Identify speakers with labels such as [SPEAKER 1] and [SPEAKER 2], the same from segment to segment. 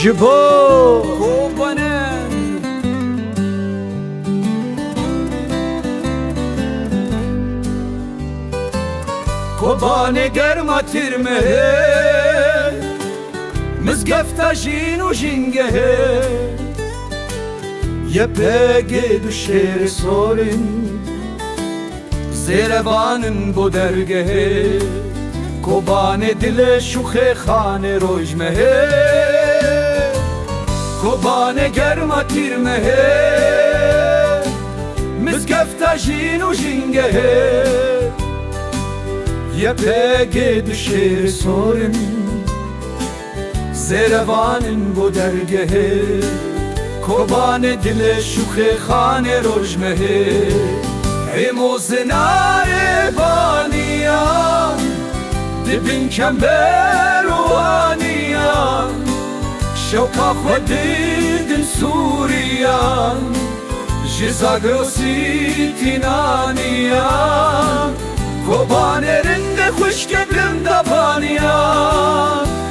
[SPEAKER 1] جبو
[SPEAKER 2] کوبانن کوبانه گرما ترمه مزگفتا جین و جنگه یه پگی دو شیر سورین زیروانن بو درگه کوبانه دل شوخ خانه روجمه کوبانه گرما تیرمه مزگفتا جین و جنگه یه پگی دو شیر سورین زیروانن بو درگه کوبانه دل شوخ خانه روجمه هموزنای بانیان دبین کمبر وانیان شوکا خودیدن سوریان جزاگروسی تینانیان کوبانه رند خوشک بلندبانیان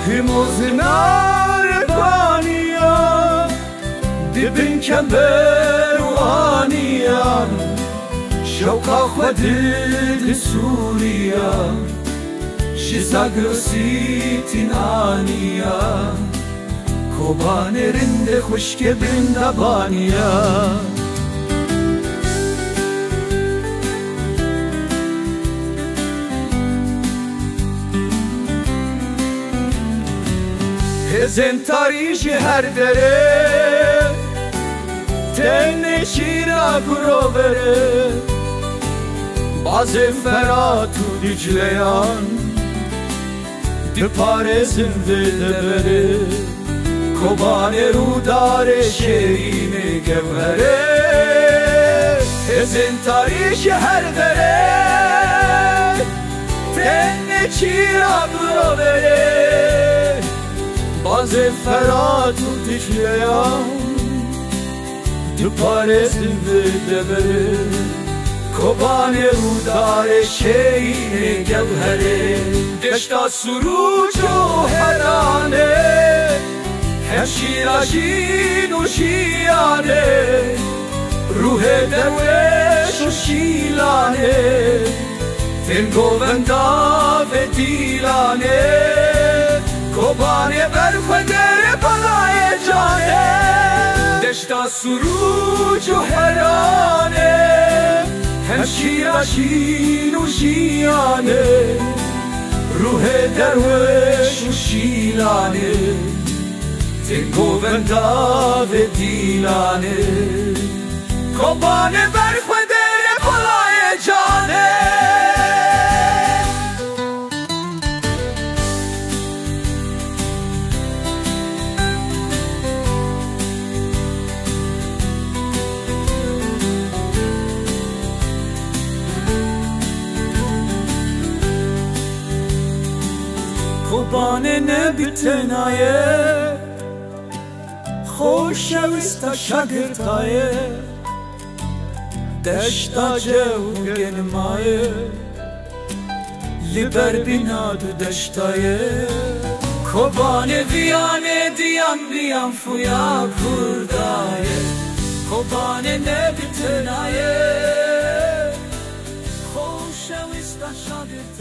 [SPEAKER 2] هموزنای بانیان دبین کمبر وانیان شوقا خودت سوریا شزاگروسی تینانیا کوبانه رند خوشک بندبانیا هزن تاریج هر دره تن شیرا گرو بره باز فرات و دیجلیان دپاره زنده دبره کوبانه رو داره شیرین گوهره هزین تاریش هر دره تن چیرا برو بره باز فرات و دیجلیان دپاره زنده دبره کوبانه رو داره شیرین گوهره دشتا سروج و هرانه هم شیراشین و شیانه روح درویش و شیلانه تن گووندا و دیلانه کوبانه برخودر بلای جانه دشتا سروج و هرانه هم شیراشین و شیانه روح درویش و شیلانه تن گووندا و دیلانه کوبانه برخودر بلای جانه کوبانه نبتنایه خوشویستا شگرتایه دشتا جوگن مایه لیبر بینادو دشتایه کوبانه ویانه دیام فویا کردایه کوبانه نبتنایه خوشویستا شگرتایه